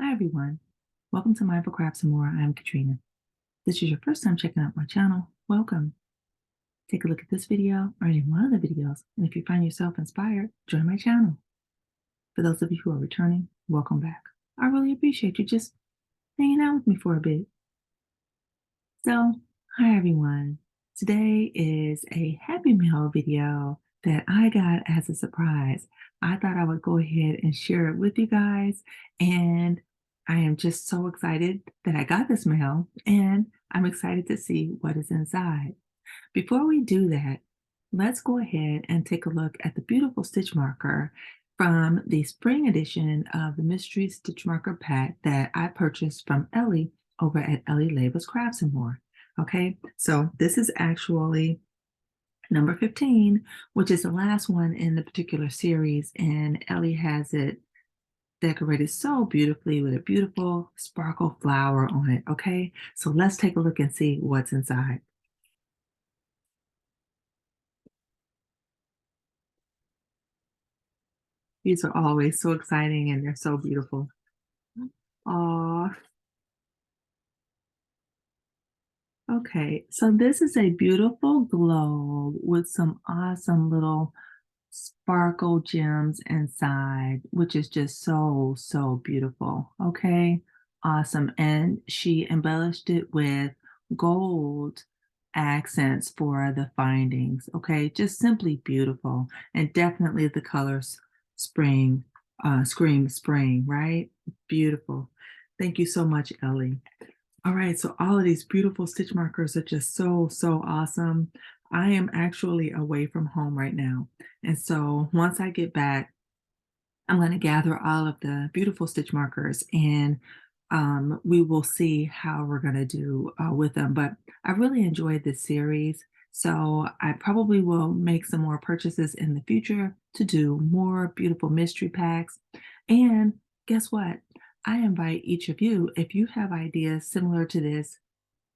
Hi everyone, welcome to Mindful Crafts and More. I'm Katrina. If this is your first time checking out my channel, welcome. Take a look at this video or any of my other videos, and if you find yourself inspired, join my channel. For those of you who are returning, welcome back. I really appreciate you just hanging out with me for a bit. So, hi everyone. Today is a Happy Mail video that I got as a surprise. I thought I would go ahead and share it with you guys, and I am just so excited that I got this mail, and I'm excited to see what is inside. Before we do that, let's go ahead and take a look at the beautiful stitch marker from the spring edition of the Mystery Stitch Marker Pack that I purchased from Ellie over at Ellie Leyva's Crafts and More. Okay, so this is actually number 15, which is the last one in the particular series, and Ellie has it decorated so beautifully with a beautiful sparkle flower on it. Okay, so let's take a look and see what's inside. These are always so exciting and they're so beautiful. Aw. Okay, so this is a beautiful globe with some awesome little sparkle gems inside, which is just so, so beautiful. Okay, awesome. And she embellished it with gold accents for the findings. Okay, just simply beautiful. And definitely the colors spring, scream spring, right? Beautiful. Thank you so much, Ellie. All right, so all of these beautiful stitch markers are just so, so awesome. I am actually away from home right now. And so once I get back, I'm going to gather all of the beautiful stitch markers and we will see how we're going to do with them. But I really enjoyed this series. So I probably will make some more purchases in the future to do more beautiful mystery packs. And guess what? I invite each of you, if you have ideas similar to this,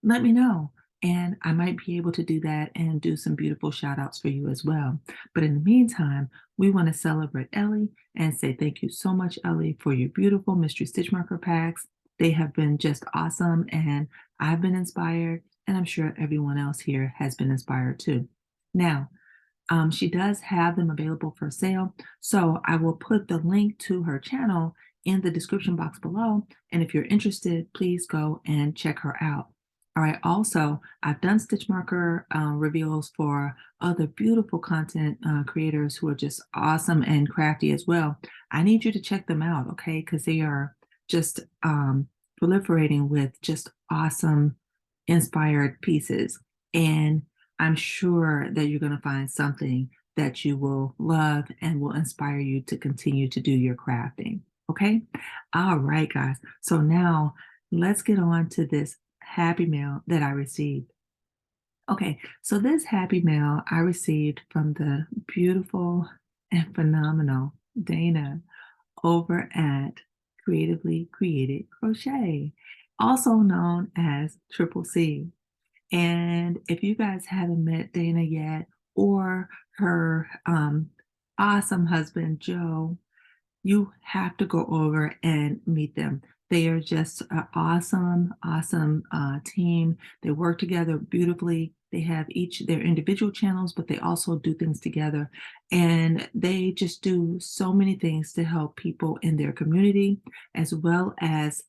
let me know. And I might be able to do that and do some beautiful shout outs for you as well. But in the meantime, we want to celebrate Ellie and say thank you so much, Ellie, for your beautiful mystery stitch marker packs. They have been just awesome, and I've been inspired, and I'm sure everyone else here has been inspired too. Now, she does have them available for sale, so I will put the link to her channel in the description box below. And if you're interested, please go and check her out. All right, also, I've done stitch marker reveals for other beautiful content creators who are just awesome and crafty as well. I need you to check them out, okay? Because they are just proliferating with just awesome inspired pieces. And I'm sure that you're going to find something that you will love and will inspire you to continue to do your crafting. Okay. All right, guys. So now let's get on to this happy mail that I received. Okay. So this happy mail I received from the beautiful and phenomenal Dana over at Creatively Created Crochet, also known as Triple C. And if you guys haven't met Dana yet, or her awesome husband, Joe, you have to go over and meet them. They are just an awesome, awesome team. They work together beautifully. They have each their individual channels, but they also do things together. And they just do so many things to help people in their community, as well as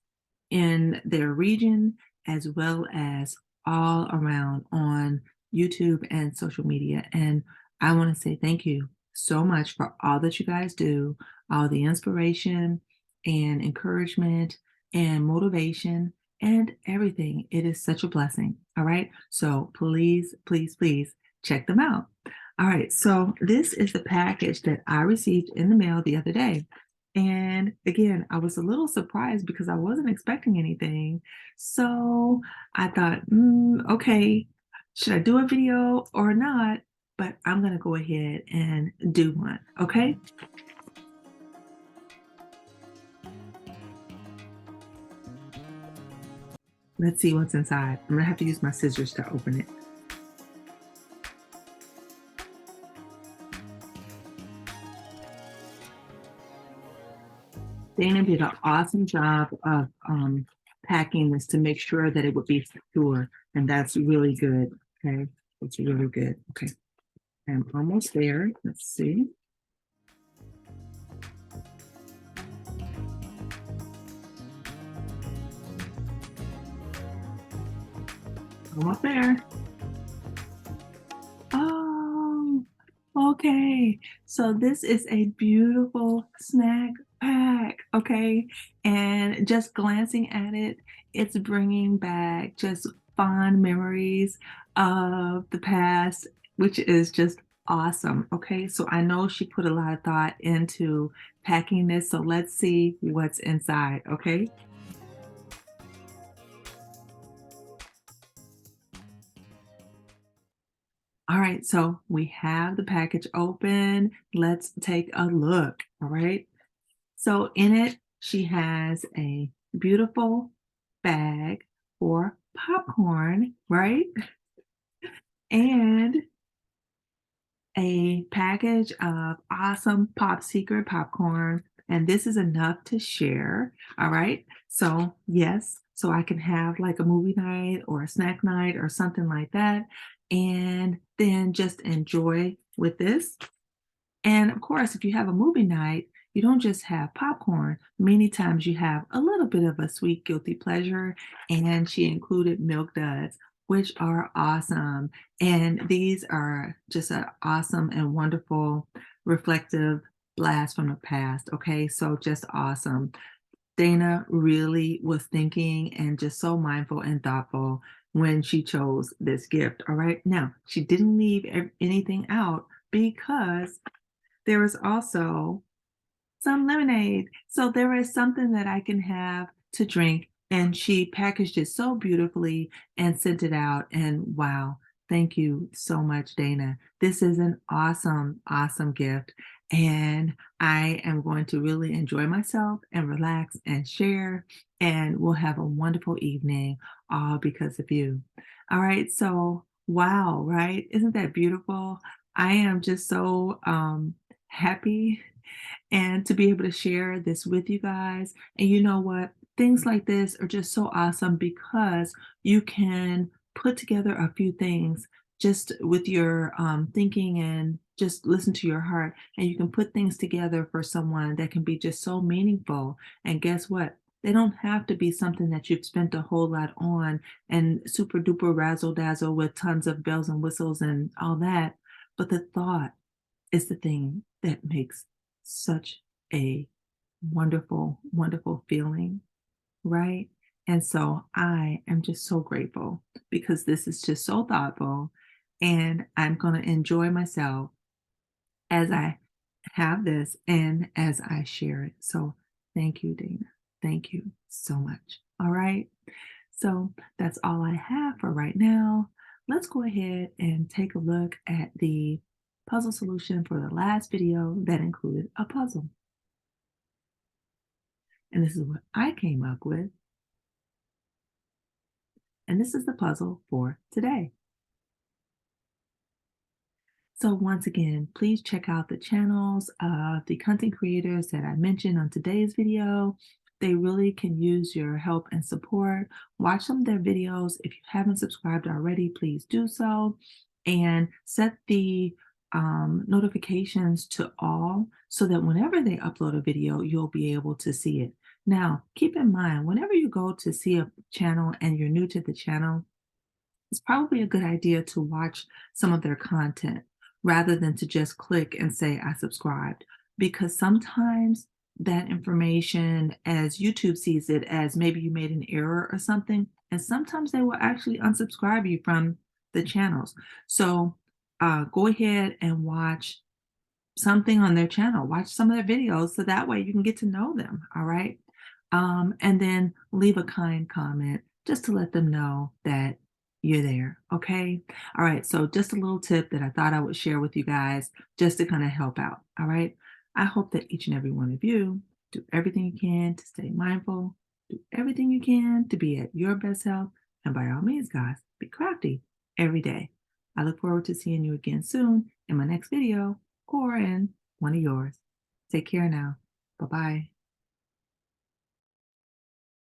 in their region, as well as all around on YouTube and social media. And I want to say thank you so much for all that you guys do, all the inspiration and encouragement and motivation and everything. It is such a blessing. All right. So please, please, please check them out. All right. So this is the package that I received in the mail the other day. And again, I was a little surprised because I wasn't expecting anything. So I thought, okay, should I do a video or not? But I'm going to go ahead and do one. Okay. Let's see what's inside. I'm going to have to use my scissors to open it. Dana did an awesome job of packing this to make sure that it would be secure, and that's really good. Okay, it's really good. Okay, I'm almost there. Let's see. Almost there. Oh, okay. So this is a beautiful snack pack, okay? And just glancing at it, it's bringing back just fond memories of the past, which is just awesome, okay? So I know she put a lot of thought into packing this, so let's see what's inside, okay? All right, so we have the package open. Let's take a look. All right. So in it, she has a beautiful bag for popcorn, right? And a package of awesome Pop Secret popcorn. And this is enough to share. All right. So, yes, so I can have like a movie night or a snack night or something like that. And then just enjoy with this. And of course, if you have a movie night, you don't just have popcorn. Many times you have a little bit of a sweet, guilty pleasure. And she included Milk Duds, which are awesome. And these are just an awesome and wonderful reflective blast from the past. Okay, so just awesome. Dana really was thinking and just so mindful and thoughtful when she chose this gift. All right, now she didn't leave anything out because there is also some lemonade. So there is something that I can have to drink. And she packaged it so beautifully and sent it out. And wow, thank you so much, Dana. This is an awesome, awesome gift. And I am going to really enjoy myself and relax and share. And we'll have a wonderful evening all because of you. All right. So, wow, right? Isn't that beautiful? I am just so happy and to be able to share this with you guys. And you know what? Things like this are just so awesome because you can put together a few things just with your thinking and just listen to your heart. And you can put things together for someone that can be just so meaningful. And guess what? They don't have to be something that you've spent a whole lot on and super duper razzle dazzle with tons of bells and whistles and all that. But the thought is the thing that makes such a wonderful, wonderful feeling, right? And so I am just so grateful because this is just so thoughtful. And I'm going to enjoy myself as I have this and as I share it. So thank you, Dana. Thank you so much. All right. So that's all I have for right now. Let's go ahead and take a look at the puzzle solution for the last video that included a puzzle. And this is what I came up with. And this is the puzzle for today. So once again, please check out the channels of the content creators that I mentioned on today's video. They really can use your help and support. Watch some of their videos. If you haven't subscribed already, please do so. And set the notifications to all so that whenever they upload a video, you'll be able to see it. Now, keep in mind, whenever you go to see a channel and you're new to the channel, it's probably a good idea to watch some of their content rather than to just click and say, I subscribed. Because sometimes that information, as YouTube sees it, as maybe you made an error or something, and sometimes they will actually unsubscribe you from the channels. So go ahead and watch something on their channel, watch some of their videos so that way you can get to know them. All right. And then leave a kind comment just to let them know that you're there. Okay. All right. So just a little tip that I thought I would share with you guys just to kind of help out. All right. I hope that each and every one of you do everything you can to stay mindful, do everything you can to be at your best health. And by all means, guys, be crafty every day. I look forward to seeing you again soon in my next video or in one of yours. Take care now. Bye-bye.